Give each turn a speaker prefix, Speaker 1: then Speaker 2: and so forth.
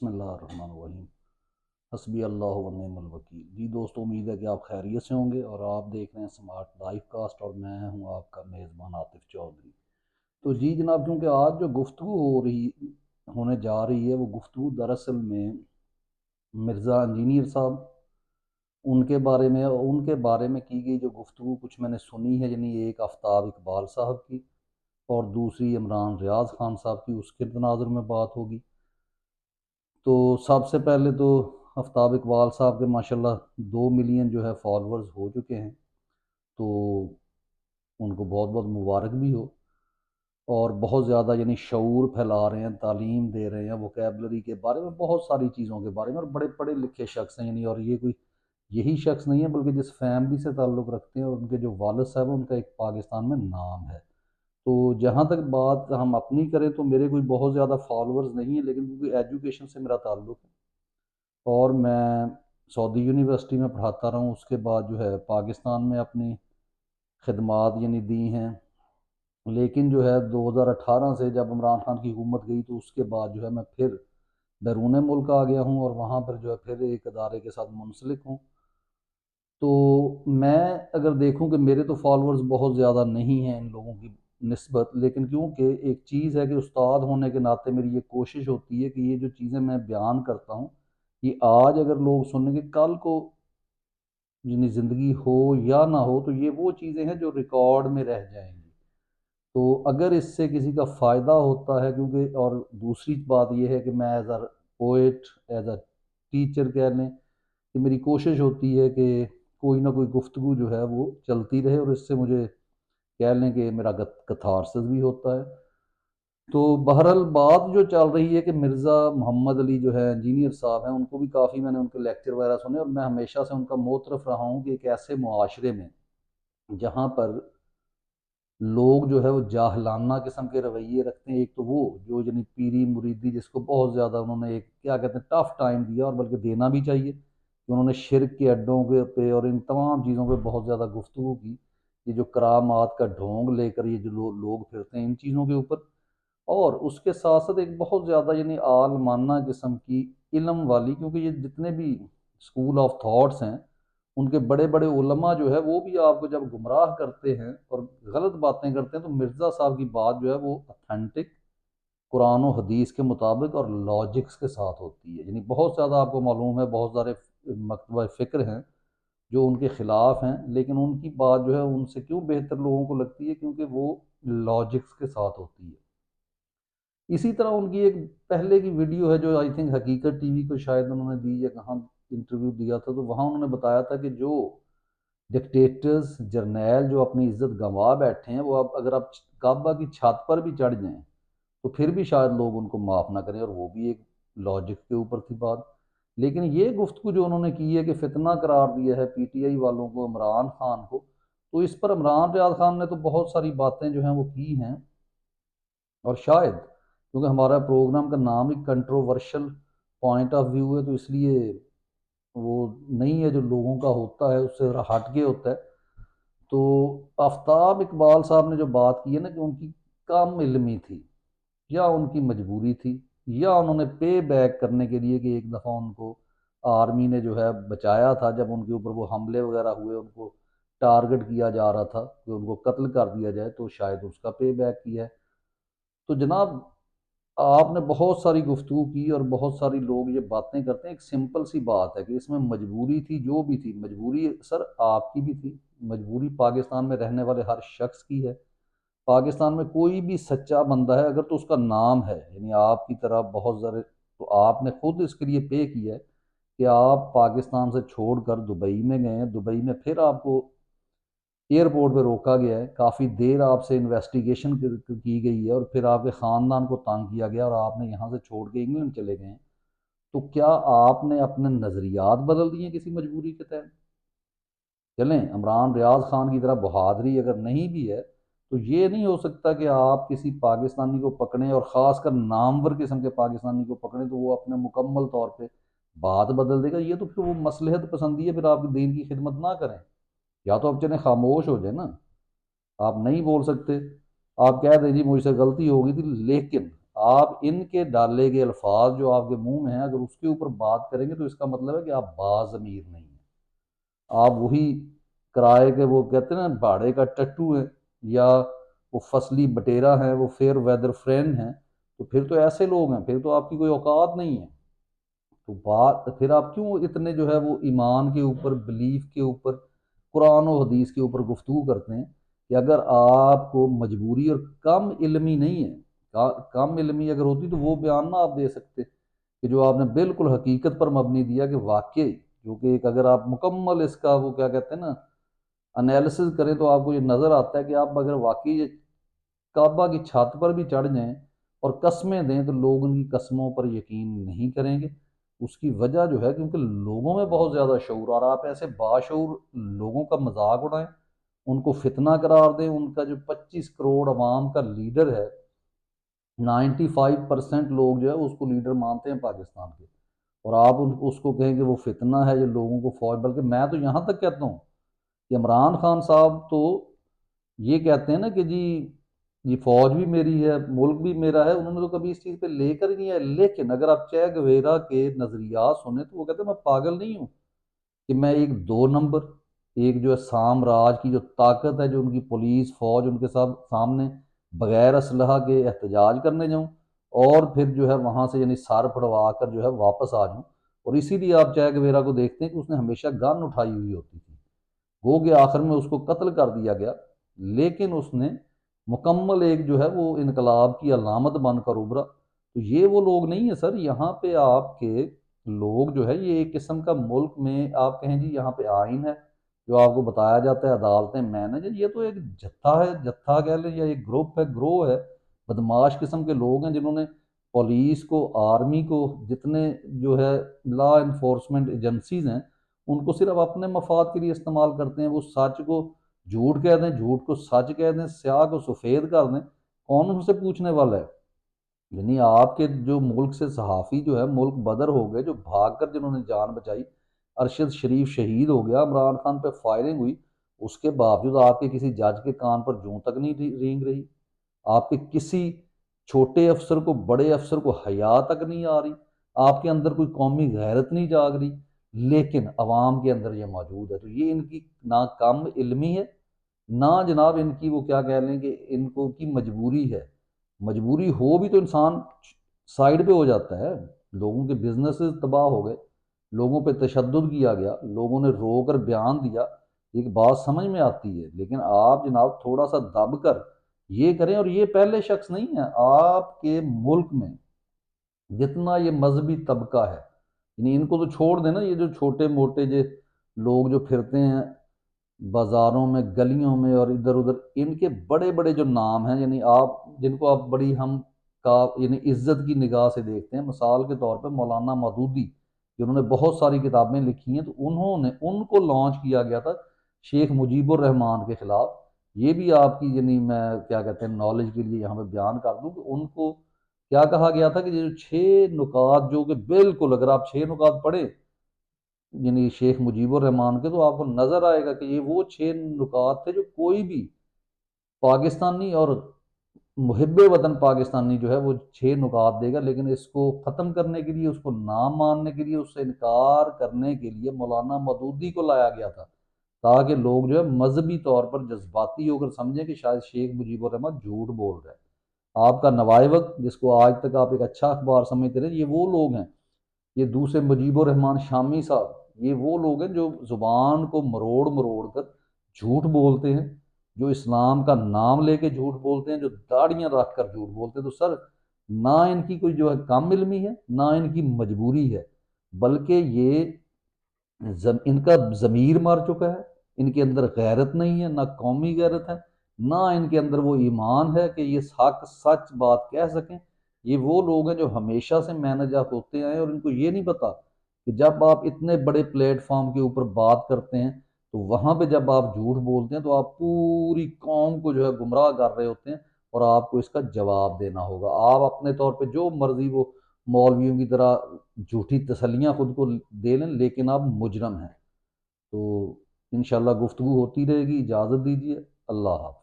Speaker 1: بسم اللہ الرحمن الرحیم۔ حسبی اللہ و نعم الوکیل۔ جی دوستو، امید ہے کہ آپ خیریت سے ہوں گے اور آپ دیکھ رہے ہیں سمارٹ لائف کاسٹ، اور میں ہوں آپ کا میزبان عاطف چودھری۔ تو جی جناب، کیونکہ آج جو گفتگو ہونے جا رہی ہے، وہ گفتگو دراصل میں مرزا انجینئر صاحب ان کے بارے میں کی گئی جو گفتگو کچھ میں نے سنی ہے، یعنی ایک آفتاب اقبال صاحب کی اور دوسری عمران ریاض خان صاحب کی، اس کے تناظر میں بات ہوگی۔ تو سب سے پہلے تو آفتاب اقبال صاحب کے ماشاءاللہ 2 ملین جو ہے فالورز ہو چکے ہیں، تو ان کو بہت بہت مبارک بھی ہو، اور بہت زیادہ یعنی شعور پھیلا رہے ہیں، تعلیم دے رہے ہیں، ووکیبلری کے بارے میں، بہت ساری چیزوں کے بارے میں، اور بڑے پڑھے لکھے شخص ہیں یعنی، اور یہ کوئی یہی شخص نہیں ہے بلکہ جس فیملی سے تعلق رکھتے ہیں اور ان کے جو والد صاحب ہیں ان کا ایک پاکستان میں نام ہے۔ تو جہاں تک بات ہم اپنی کریں تو میرے کوئی بہت زیادہ فالورز نہیں ہیں، لیکن کیونکہ ایجوکیشن سے میرا تعلق ہے اور میں سعودی یونیورسٹی میں پڑھاتا رہا ہوں، اس کے بعد جو ہے پاکستان میں اپنی خدمات یعنی دی ہیں، لیکن جو ہے 2018 سے جب عمران خان کی حکومت گئی تو اس کے بعد جو ہے میں پھر بیرون ملک آ گیا ہوں، اور وہاں پر جو ہے پھر ایک ادارے کے ساتھ منسلک ہوں۔ تو میں اگر دیکھوں کہ میرے تو فالورز بہت زیادہ نہیں ہیں ان لوگوں کی نسبت، لیکن کیونکہ ایک چیز ہے کہ استاد ہونے کے ناطے میری یہ کوشش ہوتی ہے کہ یہ جو چیزیں میں بیان کرتا ہوں، یہ آج اگر لوگ سنیں گے، کل کو یعنی زندگی ہو یا نہ ہو تو یہ وہ چیزیں ہیں جو ریکارڈ میں رہ جائیں گی۔ تو اگر اس سے کسی کا فائدہ ہوتا ہے، کیونکہ اور دوسری بات یہ ہے کہ میں as a poet, as a teacher کہہ لیں کہ میری کوشش ہوتی ہے کہ کوئی نہ کوئی گفتگو جو ہے وہ چلتی رہے، اور اس سے مجھے کہہ لیں کہ میرا کتھارسس بھی ہوتا ہے۔ تو بہرحال بات جو چل رہی ہے کہ مرزا محمد علی جو ہے انجینئر صاحب ہیں، ان کو بھی کافی میں نے ان کے لیکچر وغیرہ سنے، اور میں ہمیشہ سے ان کا معترف رہا ہوں کہ ایک ایسے معاشرے میں جہاں پر لوگ جو ہے وہ جاہلانہ قسم کے رویے رکھتے ہیں، ایک تو وہ جو یعنی پیری مریدی جس کو بہت زیادہ انہوں نے ایک کیا کہتے ہیں ٹف ٹائم دیا، اور بلکہ دینا بھی چاہیے، کہ انہوں نے شرک کے اڈوں کے پہ اور ان تمام چیزوں پہ بہت زیادہ گفتگو کی، یہ جو کرامات کا ڈھونگ لے کر یہ جو لوگ پھرتے ہیں ان چیزوں کے اوپر، اور اس کے ساتھ ساتھ ایک بہت زیادہ یعنی عالمانہ قسم کی علم والی، کیونکہ یہ جتنے بھی اسکول آف تھاٹس ہیں ان کے بڑے بڑے علماء جو ہے وہ بھی آپ کو جب گمراہ کرتے ہیں اور غلط باتیں کرتے ہیں، تو مرزا صاحب کی بات جو ہے وہ اتھینٹک قرآن و حدیث کے مطابق اور لاجکس کے ساتھ ہوتی ہے، یعنی بہت زیادہ آپ کو معلوم ہے بہت سارے مکتبہ فکر ہیں جو ان کے خلاف ہیں، لیکن ان کی بات جو ہے ان سے کیوں بہتر لوگوں کو لگتی ہے، کیونکہ وہ لاجکس کے ساتھ ہوتی ہے۔ اسی طرح ان کی ایک پہلے کی ویڈیو ہے جو آئی تھنک حقیقت ٹی وی کو شاید انہوں نے دی یا کہاں انٹرویو دیا تھا، تو وہاں انہوں نے بتایا تھا کہ جو ڈکٹیٹرز جرنیل جو اپنی عزت گنوا بیٹھے ہیں، وہ اب اگر آپ کعبہ کی چھت پر بھی چڑھ جائیں تو پھر بھی شاید لوگ ان کو معاف نہ کریں، اور وہ بھی ایک لاجک کے اوپر تھی بات۔ لیکن یہ گفتگو جو انہوں نے کی ہے کہ فتنہ قرار دیا ہے پی ٹی آئی والوں کو عمران خان کو، تو اس پر عمران ریاض خان نے تو بہت ساری باتیں جو ہیں وہ کی ہیں، اور شاید کیونکہ ہمارا پروگرام کا نام ہی کنٹروورشل پوائنٹ آف ویو ہے، تو اس لیے وہ نہیں ہے جو لوگوں کا ہوتا ہے اس سے ذرا ہٹ کے ہوتا ہے۔ تو آفتاب اقبال صاحب نے جو بات کی ہے نا کہ ان کی کم علمی تھی یا ان کی مجبوری تھی، یا انہوں نے پے بیک کرنے کے لیے کہ ایک دفعہ ان کو آرمی نے جو ہے بچایا تھا جب ان کے اوپر وہ حملے وغیرہ ہوئے، ان کو ٹارگٹ کیا جا رہا تھا کہ ان کو قتل کر دیا جائے، تو شاید اس کا پے بیک کیا ہے۔ تو جناب، آپ نے بہت ساری گفتگو کی اور بہت ساری لوگ یہ باتیں کرتے ہیں، ایک سمپل سی بات ہے کہ اس میں مجبوری تھی، جو بھی تھی مجبوری سر آپ کی بھی تھی، مجبوری پاکستان میں رہنے والے ہر شخص کی ہے۔ پاکستان میں کوئی بھی سچا بندہ ہے اگر تو اس کا نام ہے، یعنی آپ کی طرح بہت سارے، تو آپ نے خود اس کے لیے پے کیا ہے کہ آپ پاکستان سے چھوڑ کر دبئی میں گئے ہیں، دبئی میں پھر آپ کو ایئرپورٹ پہ روکا گیا ہے، کافی دیر آپ سے انویسٹیگیشن کی گئی ہے، اور پھر آپ کے خاندان کو تانگ کیا گیا اور آپ نے یہاں سے چھوڑ کے انگلینڈ چلے گئے ہیں۔ تو کیا آپ نے اپنے نظریات بدل دیے کسی مجبوری کے تحت؟ چلیں، عمران ریاض خان کی طرح بہادری اگر نہیں بھی ہے تو یہ نہیں ہو سکتا کہ آپ کسی پاکستانی کو پکڑیں، اور خاص کر نامور قسم کے پاکستانی کو پکڑیں تو وہ اپنے مکمل طور پہ بات بدل دے گا، یہ تو پھر وہ مصلحت پسندی ہے، پھر آپ کی دین کی خدمت نہ کریں، یا تو آپ چلیں خاموش ہو جائیں نا، آپ نہیں بول سکتے، آپ کہہ دیں جی مجھ سے غلطی ہو گئی تھی، لیکن آپ ان کے ڈالے گئے الفاظ جو آپ کے منہ میں ہیں اگر اس کے اوپر بات کریں گے تو اس کا مطلب ہے کہ آپ باضمیر نہیں ہیں، آپ وہی کرائے کے وہ کہتے ہیں نا بھاڑے کا ٹٹو ہے، یا وہ فصلی بٹیرا ہیں، وہ فیئر ویدر فرینڈ ہیں، تو پھر تو ایسے لوگ ہیں، پھر تو آپ کی کوئی اوقات نہیں ہے۔ تو بات پھر آپ کیوں اتنے جو ہے وہ ایمان کے اوپر، بلیف کے اوپر، قرآن و حدیث کے اوپر گفتگو کرتے ہیں کہ اگر آپ کو مجبوری اور کم علمی نہیں ہے، کم علمی اگر ہوتی تو وہ بیان نہ آپ دے سکتے کہ جو آپ نے بالکل حقیقت پر مبنی دیا کہ واقعی، جو کہ ایک اگر آپ مکمل اس کا وہ کیا کہتے ہیں نا انالیسز کریں تو آپ کو یہ نظر آتا ہے کہ آپ اگر واقعی یہ کعبہ کی چھت پر بھی چڑھ جائیں اور قسمیں دیں تو لوگ ان کی قسموں پر یقین نہیں کریں گے۔ اس کی وجہ جو ہے کیونکہ لوگوں میں بہت زیادہ شعور، اور آپ ایسے باشعور لوگوں کا مذاق اڑائیں، ان کو فتنہ قرار دیں، ان کا جو 25 کروڑ عوام کا لیڈر ہے، 95% لوگ جو ہے اس کو لیڈر مانتے ہیں پاکستان کے، اور آپ اس کو کہیں کہ وہ فتنہ ہے جو لوگوں کو فوج، بلکہ میں تو یہاں تک کہتا ہوں کہ عمران خان صاحب تو یہ کہتے ہیں نا کہ جی یہ فوج بھی میری ہے، ملک بھی میرا ہے، انہوں نے تو کبھی اس چیز پہ لے کر ہی نہیں ہے۔ لیکن اگر آپ چے گویرا کے نظریات سنیں تو وہ کہتے ہیں میں پاگل نہیں ہوں کہ میں ایک 2 نمبر، ایک جو ہے سامراج کی جو طاقت ہے، جو ان کی پولیس فوج ان کے ساتھ سامنے بغیر اسلحہ کے احتجاج کرنے جاؤں، اور پھر جو ہے وہاں سے یعنی سر پھڑوا کر جو ہے واپس آ جاؤں۔ اور اسی لیے آپ چے گویرا کو دیکھتے ہیں کہ اس نے ہمیشہ گن اٹھائی ہوئی ہوتی تھی، گو کہ آخر میں اس کو قتل کر دیا گیا، لیکن اس نے مکمل ایک جو ہے وہ انقلاب کی علامت بن کر ابھرا۔ تو یہ وہ لوگ نہیں ہیں سر، یہاں پہ آپ کے لوگ جو ہے یہ ایک قسم کا ملک میں آپ کہیں جی یہاں پہ آئین ہے جو آپ کو بتایا جاتا ہے، عدالتیں مینج، یہ تو ایک جتھا ہے، جتھا کہہ لیں یا ایک گروپ ہے، گروہ ہے، بدماش قسم کے لوگ ہیں جنہوں نے پولیس کو، آرمی کو، جتنے جو ہے لا انفورسمنٹ ایجنسیز ہیں ان کو صرف اپنے مفاد کے لیے استعمال کرتے ہیں۔ وہ سچ کو جھوٹ کہہ دیں، جھوٹ کو سچ کہہ دیں، سیاہ کو سفید کر دیں، کون ان سے پوچھنے والا ہے؟ یعنی آپ کے جو ملک سے صحافی جو ہے ملک بدر ہو گئے، جو بھاگ کر جنہوں نے جان بچائی، ارشد شریف شہید ہو گیا، عمران خان پہ فائرنگ ہوئی، اس کے باوجود آپ کے کسی جج کے کان پر جوں تک نہیں رینگ رہی، آپ کے کسی چھوٹے افسر کو، بڑے افسر کو حیا تک نہیں آ رہی، آپ کے اندر کوئی قومی غیرت نہیں جاگ رہی، لیکن عوام کے اندر یہ موجود ہے۔ تو یہ ان کی نہ کم علمی ہے، نہ جناب ان کی وہ کیا کہہ لیں کہ ان کو کی مجبوری ہے۔ مجبوری ہو بھی تو انسان سائیڈ پہ ہو جاتا ہے، لوگوں کے بزنسز تباہ ہو گئے، لوگوں پہ تشدد کیا گیا، لوگوں نے رو کر بیان دیا، ایک بات سمجھ میں آتی ہے، لیکن آپ جناب تھوڑا سا دب کر یہ کریں۔ اور یہ پہلے شخص نہیں ہیں آپ کے ملک میں جتنا یہ مذہبی طبقہ ہے، یعنی ان کو تو چھوڑ دیں نا، یہ جو چھوٹے موٹے لوگ جو پھرتے ہیں بازاروں میں، گلیوں میں اور ادھر ادھر، ان کے بڑے بڑے جو نام ہیں، یعنی آپ جن کو آپ بڑی ہم کا یعنی عزت کی نگاہ سے دیکھتے ہیں، مثال کے طور پہ مولانا مودودی جنہوں نے بہت ساری کتابیں لکھی ہیں، تو انہوں نے ان کو لانچ کیا گیا تھا شیخ مجیب الرحمان کے خلاف۔ یہ بھی آپ کی یعنی میں کیا کہتے ہیں نالج کے لیے یہاں پہ بیان کر دوں کہ ان کو کیا کہا گیا تھا کہ یہ جو 6 نکات جو کہ بالکل اگر آپ 6 نکات پڑھیں یعنی شیخ مجیب الرحمان کے، تو آپ کو نظر آئے گا کہ یہ وہ 6 نکات تھے جو کوئی بھی پاکستانی اور محب وطن پاکستانی جو ہے وہ 6 نکات دے گا، لیکن اس کو ختم کرنے کے لیے، اس کو نہ ماننے کے لیے، اس سے انکار کرنے کے لیے مولانا مودودی کو لایا گیا تھا، تاکہ لوگ جو ہے مذہبی طور پر جذباتی ہو کر سمجھیں کہ شاید شیخ مجیب الرحمان جھوٹ بول رہا ہے۔ آپ کا نوائے وقت جس کو آج تک آپ ایک اچھا اخبار سمجھتے رہے، یہ وہ لوگ ہیں، یہ دوسرے مجیب الرحمان شامی صاحب، یہ وہ لوگ ہیں جو زبان کو مروڑ مروڑ کر جھوٹ بولتے ہیں، جو اسلام کا نام لے کے جھوٹ بولتے ہیں، جو داڑیاں رکھ کر جھوٹ بولتے ہیں۔ تو سر نہ ان کی کوئی جو ہے کم علمی ہے، نہ ان کی مجبوری ہے، بلکہ یہ ان کا ضمیر مر چکا ہے، ان کے اندر غیرت نہیں ہے، نہ قومی غیرت ہے، نہ ان کے اندر وہ ایمان ہے کہ یہ حق سچ بات کہہ سکیں۔ یہ وہ لوگ ہیں جو ہمیشہ سے مینج اپ ہوتے آئے، اور ان کو یہ نہیں پتا کہ جب آپ اتنے بڑے پلیٹ فارم کے اوپر بات کرتے ہیں تو وہاں پہ جب آپ جھوٹ بولتے ہیں تو آپ پوری قوم کو جو ہے گمراہ کر رہے ہوتے ہیں، اور آپ کو اس کا جواب دینا ہوگا۔ آپ اپنے طور پہ جو مرضی وہ مولویوں کی طرح جھوٹی تسلیاں خود کو دے لیں، لیکن آپ مجرم ہیں۔ تو انشاءاللہ گفتگو ہوتی رہے گی، اجازت دیجیے، اللہ حافظ۔